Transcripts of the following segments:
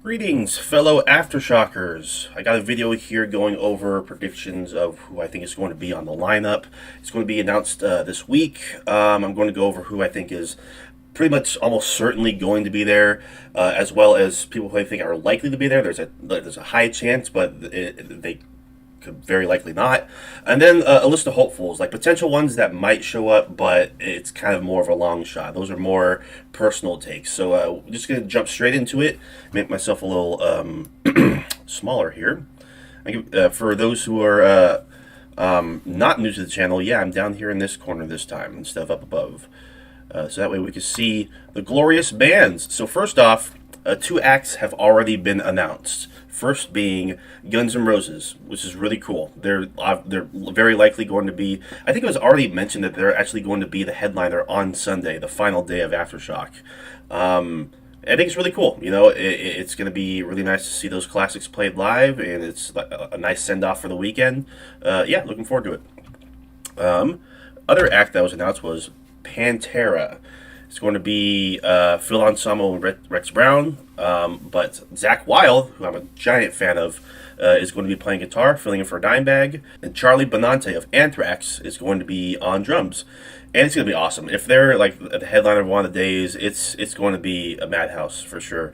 Greetings, fellow Aftershockers. I got a video here going over predictions of who I think is going to be on the lineup. It's going to be announced this week. I'm going to go over who I think is pretty much almost certainly going to be there, as well as people who I think are likely to be there. There's a high chance, but they could very likely not. And then a list of hopefuls, like potential ones that might show up, but it's kind of more of a long shot. Those are more personal takes. So I'm just going to jump straight into it, make myself a little smaller here. For those who are not new to the channel, yeah, I'm down here in this corner this time instead of up above. So that way we can see the glorious bands. So first off, two acts have already been announced. First being Guns N' Roses, which is really cool. They're very likely going to be, I think it was already mentioned that they're actually going to be the headliner on Sunday, the final day of Aftershock. I think it's really cool. You know, it's going to be really nice to see those classics played live, and it's a nice send-off for the weekend. Yeah, looking forward to it. Other act that was announced was Pantera. It's going to be Phil Anselmo and Rex Brown, but Zach Wilde, who I'm a giant fan of, is going to be playing guitar, filling in for Dimebag, and Charlie Benante of Anthrax is going to be on drums. And it's going to be awesome. If they're like the headliner of one of the days, it's going to be a madhouse for sure.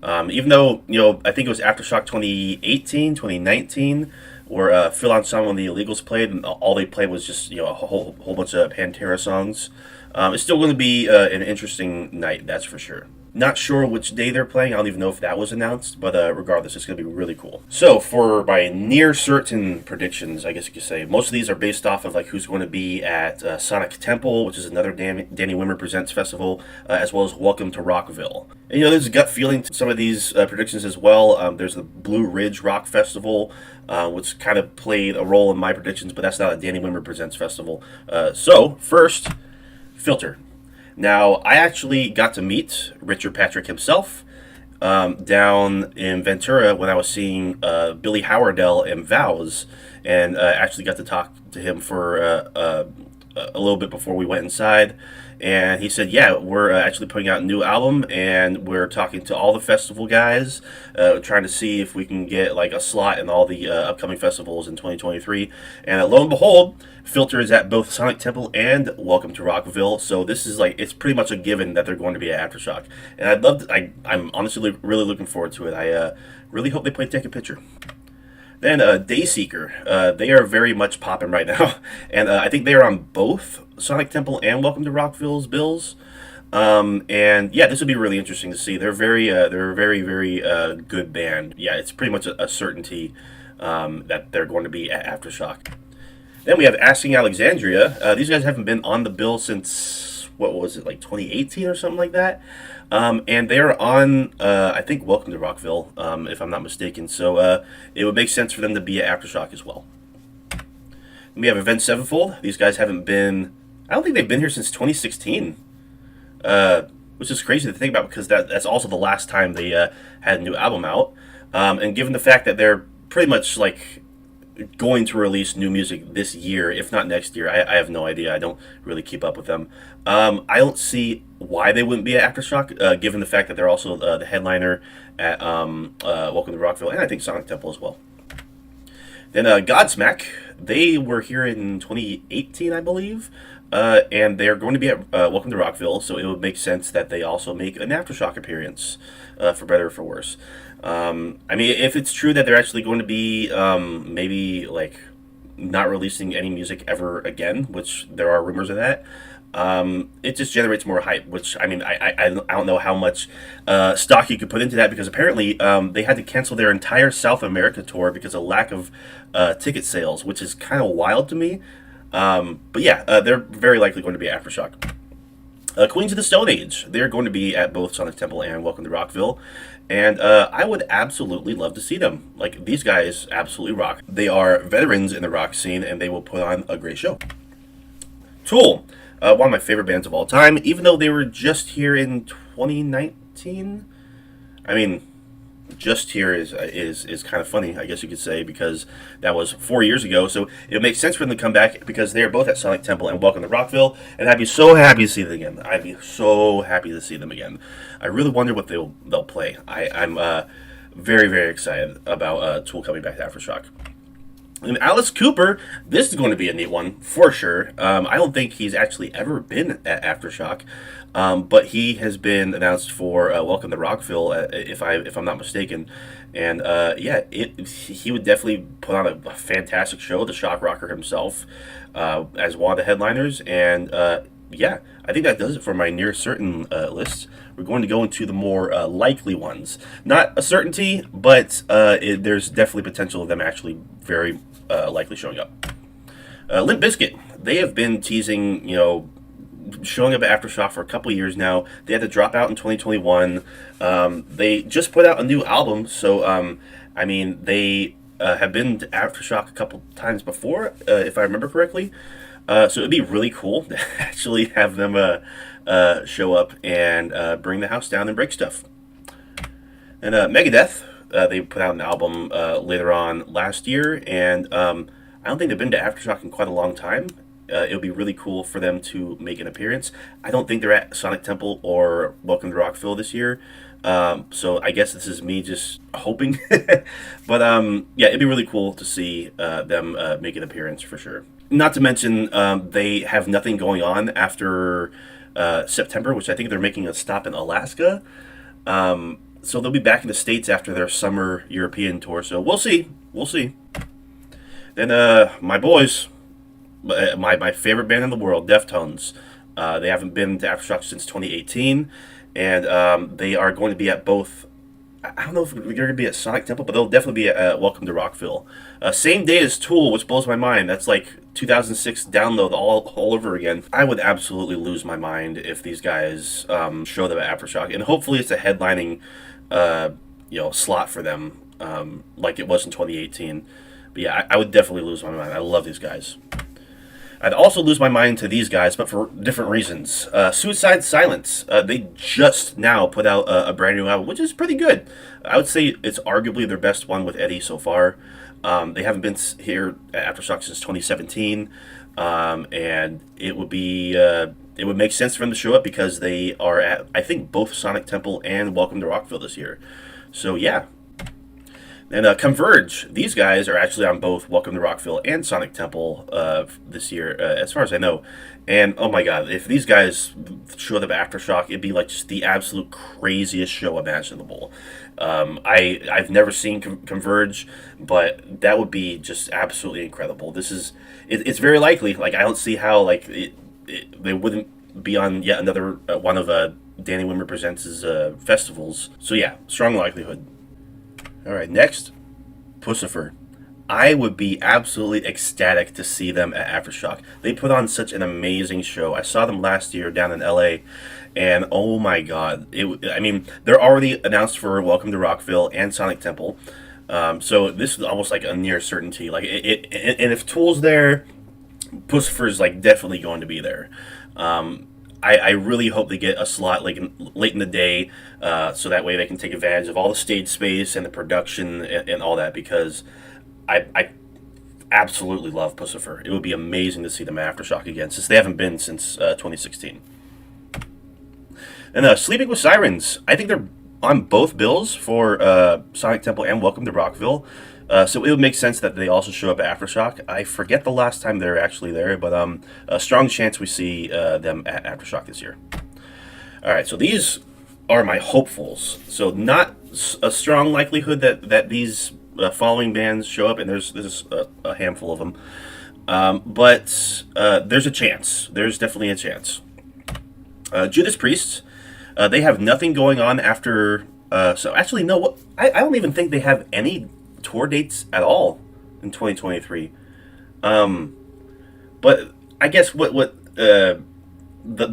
Even though, you know, I think it was Aftershock 2018, 2019, where Phil Anselmo and the Illegals played, and all they played was just, you know, a whole bunch of Pantera songs. It's still going to be an interesting night, that's for sure. Not sure which day they're playing. I don't even know if that was announced, but regardless, it's going to be really cool. So, for my near certain predictions, I guess you could say, most of these are based off of like who's going to be at Sonic Temple, which is another Danny Wimmer Presents festival, as well as Welcome to Rockville. And, you know, there's a gut feeling to some of these predictions as well. There's the Blue Ridge Rock Festival, which kind of played a role in my predictions, but that's not a Danny Wimmer Presents festival. So, first, Filter. Now, I actually got to meet Richard Patrick himself down in Ventura when I was seeing Billy Howardell and Vows, and actually got to talk to him for a little bit before we went inside. And he said, yeah, we're actually putting out a new album, and we're talking to all the festival guys, trying to see if we can get like a slot in all the upcoming festivals in 2023. And lo and behold, Filter is at both Sonic Temple and Welcome to Rockville. So this is like, it's pretty much a given that they're going to be at Aftershock. And I'm honestly really looking forward to it. I really hope they Take a Picture. Then Dayseeker, they are very much popping right now, and I think they are on both Sonic Temple and Welcome to Rockville's bills. And yeah, this would be really interesting to see. They're a very good band. Yeah, it's pretty much a certainty that they're going to be at Aftershock. Then we have Asking Alexandria. These guys haven't been on the bill since, what was it, like 2018 or something like that. And they're on, I think, Welcome to Rockville, if I'm not mistaken. So it would make sense for them to be at Aftershock as well. Then we have Avenged Sevenfold. These guys haven't been, I don't think they've been here since 2016, which is crazy to think about because that's also the last time they had a new album out. And given the fact that they're pretty much like going to release new music this year, if not next year, I have no idea. I don't really keep up with them. I don't see why they wouldn't be at Aftershock, given the fact that they're also the headliner at Welcome to Rockville, and I think Sonic Temple as well. Then Godsmack, they were here in 2018, I believe, and they're going to be at Welcome to Rockville, so it would make sense that they also make an Aftershock appearance, for better or for worse. I mean, if it's true that they're actually going to be maybe like not releasing any music ever again, which there are rumors of that, it just generates more hype, which, I mean, I don't know how much stock you could put into that, because apparently they had to cancel their entire South America tour because of lack of ticket sales, which is kind of wild to me. But yeah, they're very likely going to be Aftershock. Queens of the Stone Age, they're going to be at both Sonic Temple and Welcome to Rockville, and I would absolutely love to see them. Like, these guys absolutely rock. They are veterans in the rock scene, and they will put on a great show. Tool, one of my favorite bands of all time, even though they were just here in 2019. I mean, just here is kind of funny, I guess you could say, because that was 4 years ago. So it makes sense for them to come back because they are both at Sonic Temple and Welcome to Rockville, and I'd be so happy to see them again. I'd be so happy to see them again. I really wonder what they'll play. I'm very very excited about Tool coming back to Aftershock. And Alice Cooper, this is going to be a neat one for sure. I don't think he's actually ever been at Aftershock, but he has been announced for Welcome to Rockville, if I'm not mistaken. And yeah, he would definitely put on a fantastic show. The Shock Rocker himself, as one of the headliners, and yeah, I think that does it for my near certain list. We're going to go into the more likely ones. Not a certainty, but there's definitely potential of them actually very likely showing up. Limp Bizkit, they have been teasing, showing up at Aftershock for a couple years now. They had to drop out in 2021. They just put out a new album, so I mean, they have been to Aftershock a couple times before, if I remember correctly. So it'd be really cool to actually have them show up and bring the house down and break stuff. And Megadeth, they put out an album later on last year, and I don't think they've been to Aftershock in quite a long time. It would be really cool for them to make an appearance. I don't think they're at Sonic Temple or Welcome to Rockville this year. So I guess this is me just hoping. But yeah, it'd be really cool to see them make an appearance for sure. Not to mention, they have nothing going on after September, which I think they're making a stop in Alaska. So they'll be back in the States after their summer European tour. So we'll see. We'll see. Then my boys, my favorite band in the world, Deftones. They haven't been to Aftershock since 2018. And they are going to be at both. I don't know if they're going to be at Sonic Temple, but they'll definitely be at Welcome to Rockville. Same day as Tool, which blows my mind. That's like 2006 download all over again. I would absolutely lose my mind if these guys show them at Aftershock, and hopefully it's a headlining slot for them, like it was in 2018. But yeah, I would definitely lose my mind. I love these guys. I'd also lose my mind to these guys, but for different reasons. Suicide Silence. They just now put out a brand new album, which is pretty good. I would say it's arguably their best one with Eddie so far. They haven't been here at Aftershock since 2017, and it would make sense for them to show up because they are at, I think, both Sonic Temple and Welcome to Rockville this year. So yeah. And Converge, these guys are actually on both Welcome to Rockville and Sonic Temple this year, as far as I know. And oh my god, if these guys showed up at Aftershock, it'd be like just the absolute craziest show imaginable. I've never seen Converge, but that would be just absolutely incredible. It's very likely. Like I don't see how they wouldn't be on yet another one of Danny Wimmer Presents' festivals. So yeah, strong likelihood. All right, next, Puscifer. I would be absolutely ecstatic to see them at Aftershock. They put on such an amazing show. I saw them last year down in LA, and oh my god. They're already announced for Welcome to Rockville and Sonic Temple. So this is almost like a near certainty. And if Tool's there, Puscifer's like definitely going to be there. I really hope they get a slot late in the day, so that way they can take advantage of all the stage space and the production and all that, because I absolutely love Puscifer. It would be amazing to see them at Aftershock again, since they haven't been since 2016. And Sleeping with Sirens, I think they're on both bills for Sonic Temple and Welcome to Rockville. So it would make sense that they also show up at Aftershock. I forget the last time they were actually there, but a strong chance we see them at Aftershock this year. All right, so these are my hopefuls. So not a strong likelihood that these following bands show up, and there's a handful of them. But there's a chance. There's definitely a chance. Judas Priest, they have nothing going on after... so actually, no, I don't even think they have any tour dates at all in 2023. But I guess what the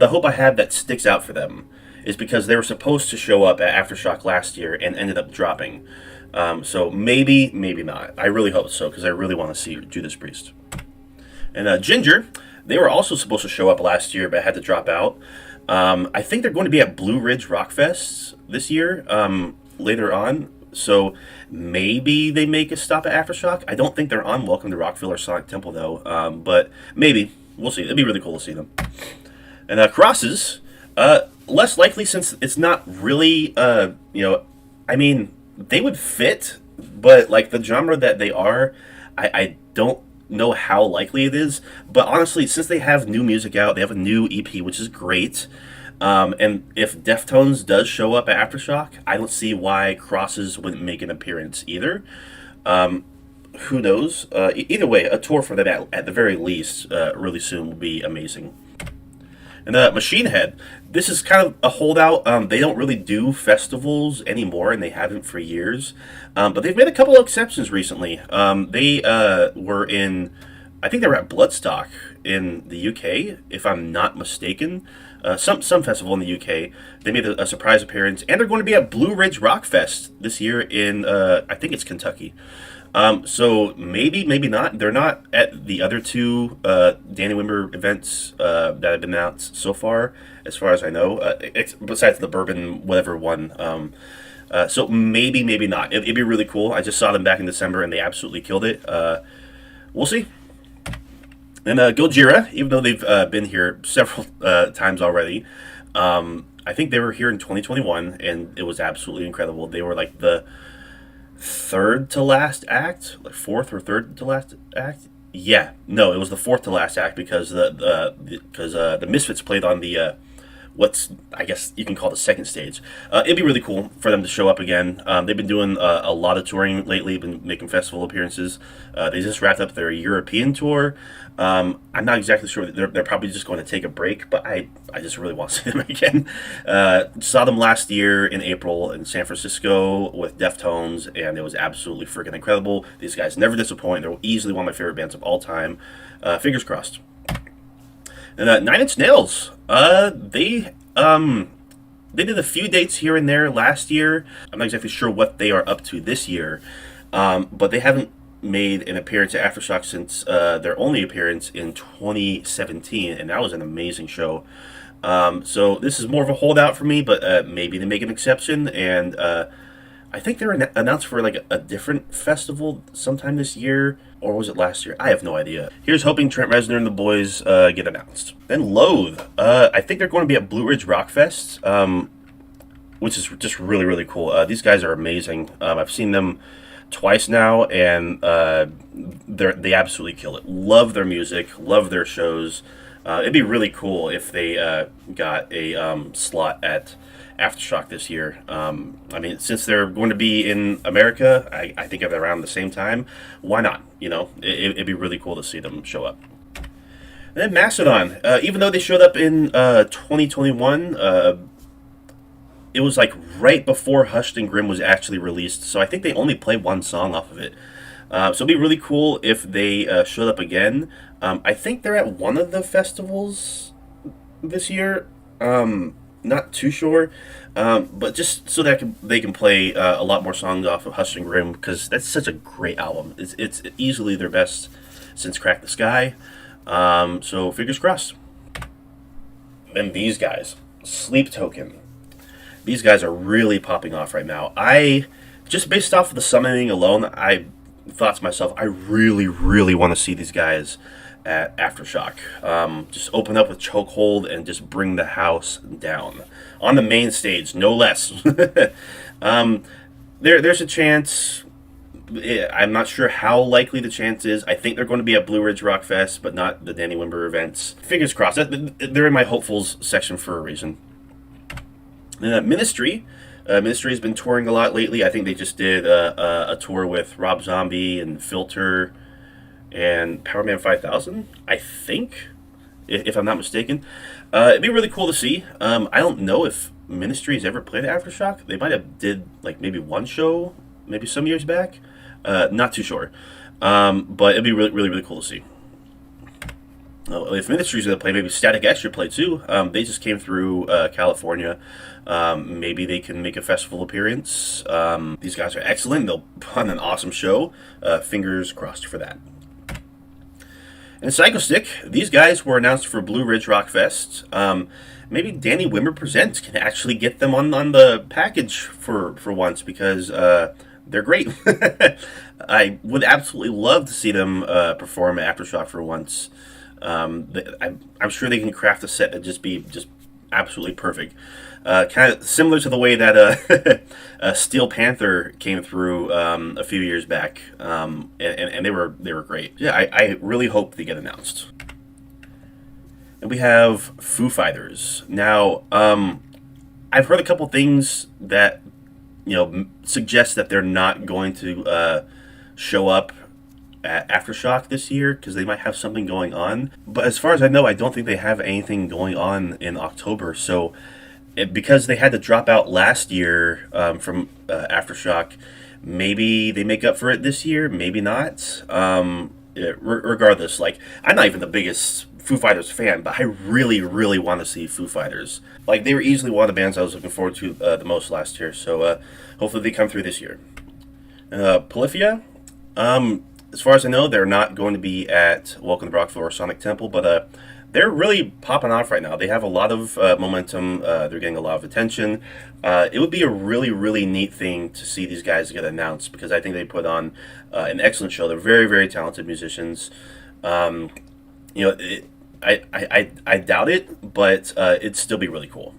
hope I have that sticks out for them is because they were supposed to show up at Aftershock last year and ended up dropping. So maybe not. I really hope so, because I really want to see Judas Priest. And Ginger, they were also supposed to show up last year but had to drop out. I think they're going to be at Blue Ridge Rock Fest this year, later on, So maybe they make a stop at Aftershock. I don't think they're on Welcome to Rockville or Sonic Temple though, but maybe we'll see. It'd be really cool to see them. And crosses, less likely since it's not really, I mean, they would fit, but like the genre that they are, I don't know how likely it is. But honestly, since they have new music out, they have a new EP, which is great. And if Deftones does show up at Aftershock, I don't see why Crosses wouldn't make an appearance either. Who knows? Either way, a tour for them at the very least really soon will be amazing. And Machine Head, this is kind of a holdout. They don't really do festivals anymore, and they haven't for years. But they've made a couple of exceptions recently. They were in, I think they were at Bloodstock in the UK, if I'm not mistaken. Some festival in the UK. They made a surprise appearance, and they're going to be at Blue Ridge Rock Fest this year in, I think it's Kentucky. So maybe, maybe not. They're not at the other two Danny Wimber events that have been announced so far as I know, besides the Bourbon whatever one. So maybe, maybe not. It'd be really cool. I just saw them back in December, and they absolutely killed it. We'll see. And Gojira, even though they've been here several times already, I think they were here in 2021, and it was absolutely incredible. They were like the third to last act, like fourth or third to last act. Yeah, no, it was the fourth to last act because the Misfits played on the what's I guess you can call the second stage. It'd be really cool for them to show up again. They've been doing a lot of touring lately, been making festival appearances. They just wrapped up their European tour. I'm not exactly sure. They're probably just going to take a break, but I just really want to see them again. Saw them last year in April in San Francisco with Deftones, and it was absolutely freaking incredible. These guys never disappoint. They're easily one of my favorite bands of all time. Fingers crossed. And Nine Inch Nails, they did a few dates here and there last year. I'm not exactly sure what they are up to this year, but they haven't made an appearance at Aftershock since their only appearance in 2017, and that was an amazing show. So this is more of a holdout for me, but maybe they make an exception, and I think they're announced for like a different festival sometime this year, or was it last year? I have no idea. Here's hoping Trent Reznor and the boys get announced. Then Loathe, I think they're going to be at Blue Ridge Rock Fest, which is just really, really cool. These guys are amazing. I've seen them twice now, and they absolutely kill it. Love their music, love their shows. It'd be really cool if they got a slot at Aftershock this year. I mean, since they're going to be in America, I think at around the same time, why not? You know, it'd be really cool to see them show up. And then Mastodon, even though they showed up in 2021, it was like right before Hushed and Grim was actually released, so I think they only played one song off of it. So it'd be really cool if they showed up again. I think they're at one of the festivals this year. Not too sure, but just so that they can play a lot more songs off of Hushed and Grim, because that's such a great album. It's easily their best since Crack the Sky. So fingers crossed. And these guys, Sleep Token. These guys are really popping off right now. Just based off of the summoning alone, I thought to myself, I really, really want to see these guys at Aftershock. Just open up with Chokehold and just bring the house down. On the main stage, no less. There's a chance. I'm not sure how likely the chance is. I think they're going to be at Blue Ridge Rock Fest, but not the Danny Wimber events. Fingers crossed. They're in my hopefuls section for a reason. Ministry. Ministry has been touring a lot lately. I think they just did a tour with Rob Zombie and Filter and Powerman 5000, I think, if I'm not mistaken. It'd be really cool to see. I don't know if Ministry has ever played at Aftershock. They might have did like maybe one show, maybe some years back. Not too sure. But it'd be really, really, really cool to see. If Ministry's going to play, maybe Static X should play too. They just came through California. Maybe they can make a festival appearance. These guys are excellent. They'll put on an awesome show. Fingers crossed for that. And Psycho Stick, these guys were announced for Blue Ridge Rock Fest. Maybe Danny Wimmer Presents can actually get them on the package for once, because they're great. I would absolutely love to see them perform at Aftershock for once. I'm sure they can craft a set that just absolutely perfect. Kind of similar to the way that Steel Panther came through a few years back, and they were great. Yeah, I really hope they get announced. And we have Foo Fighters. Now, I've heard a couple things that suggest that they're not going to show up at Aftershock this year because they might have something going on. But as far as I know, I don't think they have anything going on in October. So because they had to drop out last year from Aftershock, maybe they make up for it this year, maybe not. Regardless, like, I'm not even the biggest Foo Fighters fan, but I really, really want to see Foo Fighters. Like, they were easily one of the bands I was looking forward to the most last year, so hopefully they come through this year. Polyphia, as far as I know, they're not going to be at Welcome to Rockville or Sonic Temple, but they're really popping off right now. They have a lot of momentum. They're getting a lot of attention. It would be a really, really neat thing to see these guys get announced, because I think they put on an excellent show. They're very, very talented musicians. I doubt it, but it'd still be really cool.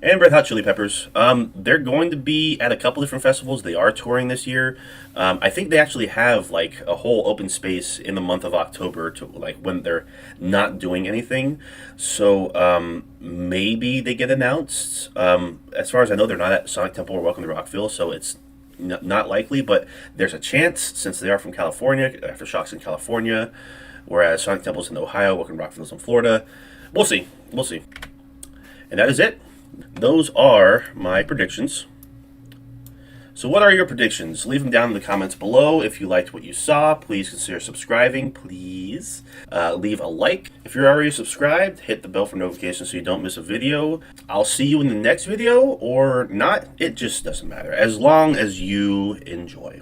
And Red Hot Chili Peppers, they're going to be at a couple different festivals. They are touring this year. I think they actually have like a whole open space in the month of October to like when they're not doing anything. So maybe they get announced. As far as I know, they're not at Sonic Temple or Welcome to Rockville, so it's not likely. But there's a chance, since they are from California. Aftershock's in California, whereas Sonic Temple's in Ohio. Welcome to Rockville's in Florida. We'll see. We'll see. And that is it. Those are my predictions. So what are your predictions? Leave them down in the comments below. If you liked what you saw, please consider subscribing. Please leave a like. If you're already subscribed, hit the bell for notifications so you don't miss a video. I'll see you in the next video, or not. It just doesn't matter, as long as you enjoy.